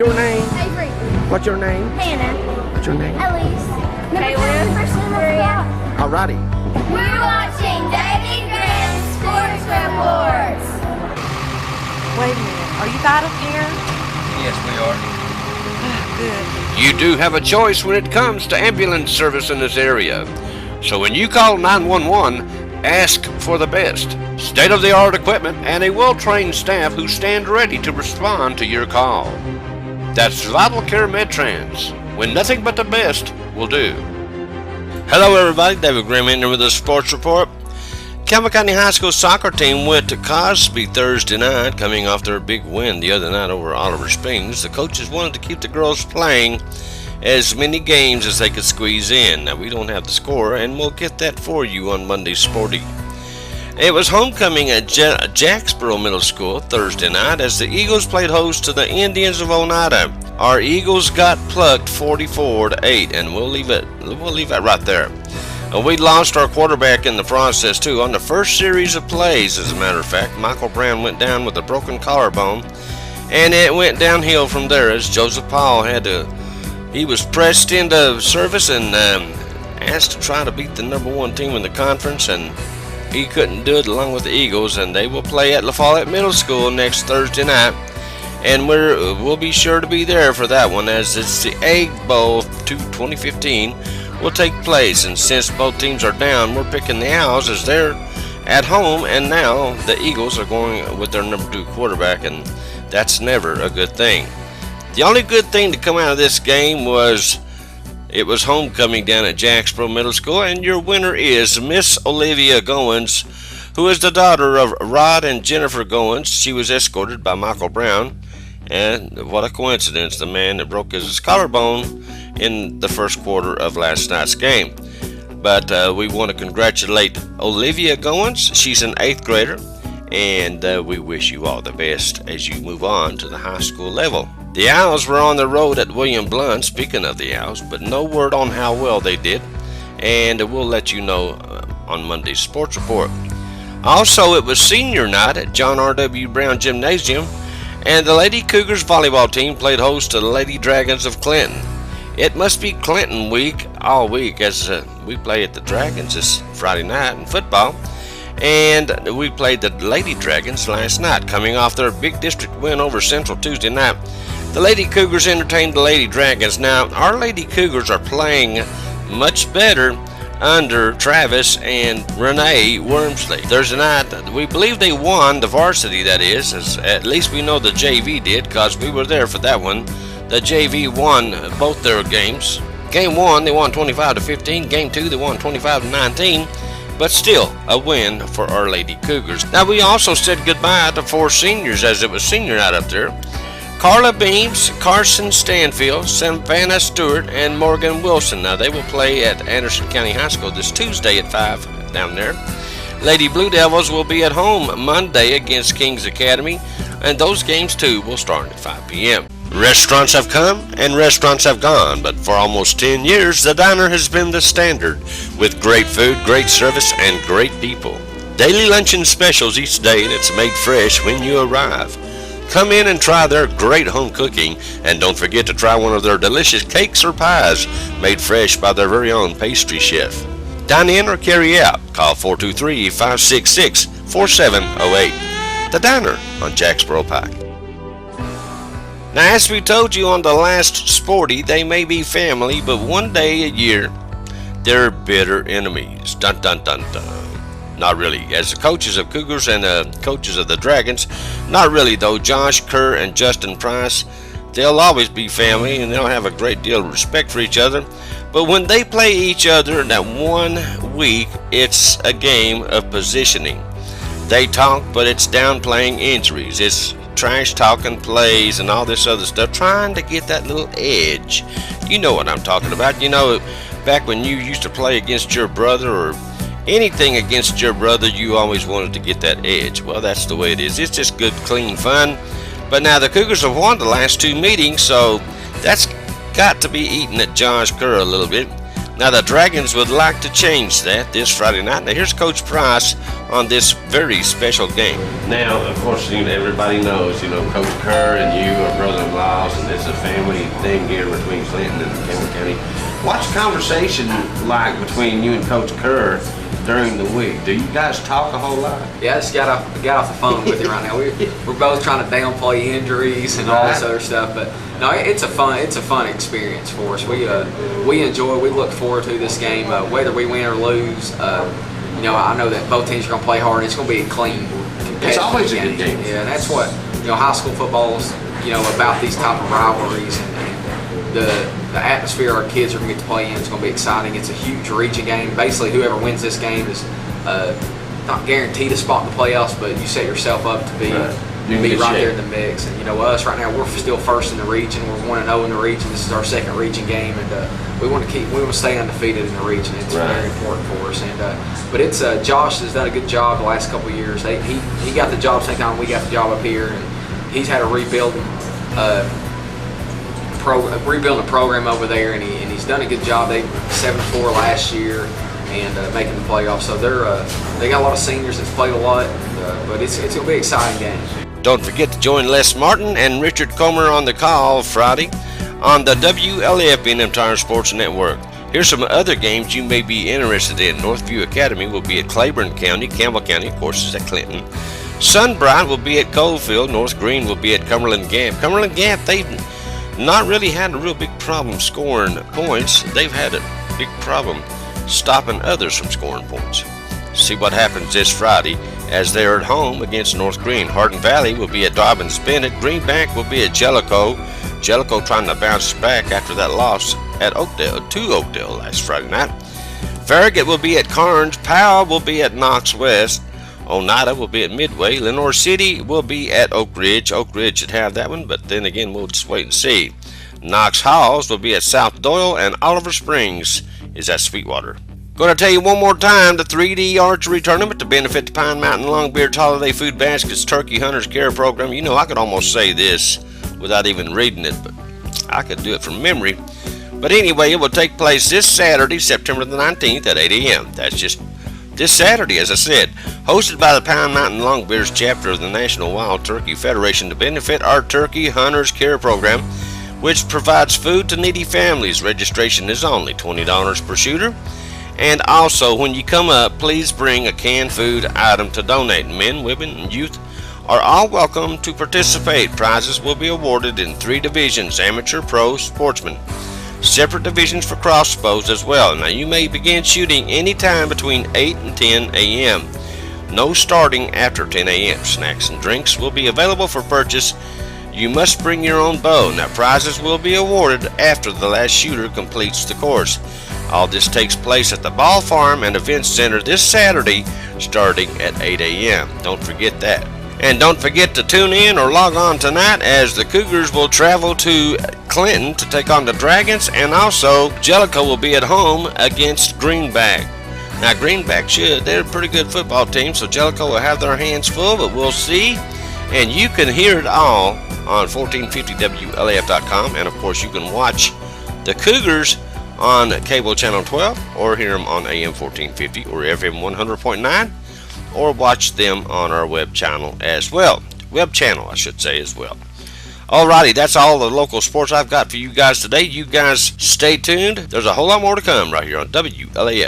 Your name? Avery. What's your name? Hannah. What's your name? Elise. Maria. Alrighty. We're watching David Graham's Sports Reports. Wait a minute. Are you out of here? Yes, we are. Good. You do have a choice when it comes to ambulance service in this area. So when you call 911, ask for the best. State-of-the-art equipment and a well-trained staff who stand ready to respond to your call. That's Vital Care MedTrans, when nothing but the best will do. Hello everybody, David Graham here with a sports report. Campbell County High School soccer team went to Cosby Thursday night, coming off their big win the other night over Oliver Springs. The coaches wanted to keep the girls playing as many games as they could squeeze in. Now we don't have the score, and we'll get that for you on Monday Sporty. It was homecoming at Jacksboro Middle School Thursday night as the Eagles played host to the Indians of Oneida. Our Eagles got plucked 44-8, and we'll leave it right there. We lost our quarterback in the process too. On the first series of plays, as a matter of fact, Michael Brown went down with a broken collarbone, and it went downhill from there as Joseph Powell he was pressed into service and asked to try to beat the #1 team in the conference, and he couldn't do it along with the Eagles, and they will play at La Follette Middle School next Thursday night, and we'll be sure to be there for that one, as it's the Egg Bowl 2015 will take place. And since both teams are down, we're picking the Owls as they're at home, and now the Eagles are going with their #2 quarterback, and that's never a good thing. The only good thing to come out of this game was it was homecoming down at Jacksboro Middle School, and your winner is Miss Olivia Goins, who is the daughter of Rod and Jennifer Goins. She was escorted by Michael Brown, and what a coincidence, the man that broke his collarbone in the first quarter of last night's game. But we want to congratulate Olivia Goins. She's an 8th grader, and we wish you all the best as you move on to the high school level. The Owls were on the road at William Blount, speaking of the Owls, but no word on how well they did, and we'll let you know on Monday's Sports Report. Also, it was senior night at John R.W. Brown Gymnasium, and the Lady Cougars volleyball team played host to the Lady Dragons of Clinton. It must be Clinton week all week, as we play at the Dragons this Friday night in football, and we played the Lady Dragons last night, coming off their big district win over Central Tuesday night. The Lady Cougars entertained the Lady Dragons. Now, our Lady Cougars are playing much better under Travis and Renee Wormsley. Thursday night, we believe they won, the varsity that is, as at least we know the JV did, because we were there for that one. The JV won both their games. Game 1, they won 25-15. Game 2, they won 25-19. But still, a win for our Lady Cougars. Now, we also said goodbye to 4 seniors as it was senior night up there. Carla Beams, Carson Stanfield, Savannah Stewart, and Morgan Wilson. Now, they will play at Anderson County High School this Tuesday at 5 down there. Lady Blue Devils will be at home Monday against Kings Academy, and those games too will start at 5 p.m. Restaurants have come and restaurants have gone, but for almost 10 years, the diner has been the standard, with great food, great service, and great people. Daily luncheon specials each day, and it's made fresh when you arrive. Come in and try their great home cooking, and don't forget to try one of their delicious cakes or pies made fresh by their very own pastry chef. Dine in or carry out. Call 423-566-4708. The Diner on Jacksboro Pike. Now, as we told you on the last Sporty, they may be family, but one day a year, they're bitter enemies. Dun dun dun dun. Not really. As the coaches of Cougars and the coaches of the Dragons, not really though. Josh Kerr and Justin Price, they'll always be family, and they'll have a great deal of respect for each other. But when they play each other in that 1 week, it's a game of positioning. They talk, but it's downplaying injuries. It's trash talking plays and all this other stuff, trying to get that little edge. You know what I'm talking about. You know, back when you used to play against your brother or anything against your brother, you always wanted to get that edge. Well, that's the way it is. It's just good, clean fun. But now the Cougars have won the last 2 meetings, so that's got to be eating at Josh Kerr a little bit. Now the Dragons would like to change that this Friday night. Now here's Coach Price on this very special game. Now, of course, everybody knows, Coach Kerr and you are brother-in-laws, and it's a family thing here between Clinton and Campbell County. What's the conversation like between you and Coach Kerr during the week? Do you guys talk a whole lot? Yeah, I just got off the phone with you right now. We're both trying to downplay injuries and all this other stuff, but no, it's a fun experience for us. We enjoy. We look forward to this game, whether we win or lose. I know that both teams are going to play hard. It's going to be a clean, competitive It's always game. a good game. Yeah, and that's what high school football is. About these type of rivalries and the atmosphere our kids are going to get to play in is going to be exciting. It's a huge region game. Basically, whoever wins this game is not guaranteed a spot in the playoffs, but you set yourself up to be right there in the mix. And us right now, we're still first in the region. We're 1-0 in the region. This is our second region game, and we want to stay undefeated in the region. It's very important for us. And but it's Josh has done a good job the last couple of years. He got the job same time we got the job up here, and he's had a rebuilding program over there, and he's done a good job. They 7-4 last year and making the playoffs. So they got a lot of seniors that's played a lot, but it's going to be an exciting game. Don't forget to join Les Martin and Richard Comer on the call Friday on the WLF B&M Tire Sports Network. Here's some other games you may be interested in. Northview Academy will be at Claiborne County. Campbell County, of course, is at Clinton. Sunbright will be at Coalfield. North Green will be at Cumberland Gap. Cumberland Gap, they've not really had a real big problem scoring points. They've had a big problem stopping others from scoring points. See what happens this Friday as they're at home against North Green. Hardin Valley will be at Dobbins Bennett. Greenbank will be at Jellico. Jellico trying to bounce back after that loss at Oakdale last Friday night. Farragut will be at Carnes. Powell will be at Knox West. Oneida will be at Midway. Lenore City will be at Oak Ridge. Oak Ridge should have that one, but then again, we'll just wait and see. Knox Halls will be at South Doyle, and Oliver Springs is at Sweetwater. Going to tell you one more time, the 3D Archery Tournament to benefit the Pine Mountain Longbeard's Holiday Food Baskets Turkey Hunters Care Program. I could almost say this without even reading it, but I could do it from memory. But anyway, it will take place this Saturday, September the 19th at 8 a.m. That's just this Saturday, as I said, hosted by the Pine Mountain Longbeards chapter of the National Wild Turkey Federation to benefit our Turkey Hunters Care Program, which provides food to needy families. Registration is only $20 per shooter. And also, when you come up, please bring a canned food item to donate. Men, women, and youth are all welcome to participate. Prizes will be awarded in 3 divisions: amateur, pro, sportsman. Separate divisions for crossbows as well. Now, you may begin shooting anytime between 8 and 10 a.m. No starting after 10 a.m. Snacks and drinks will be available for purchase. You must bring your own bow. Now, prizes will be awarded after the last shooter completes the course. All this takes place at the Ball Farm and Events Center this Saturday, starting at 8 a.m. Don't forget that. And don't forget to tune in or log on tonight as the Cougars will travel to Clinton to take on the Dragons, and also Jellico will be at home against Greenback. Now, Greenback they're a pretty good football team, so Jellico will have their hands full, but we'll see. And you can hear it all on 1450WLAF.com, and of course you can watch the Cougars on cable channel 12 or hear them on AM 1450 or FM 100.9, or watch them on our web channel as well. Web channel, I should say, as well. Alrighty, that's all the local sports I've got for you guys today. You guys stay tuned. There's a whole lot more to come right here on WLAF.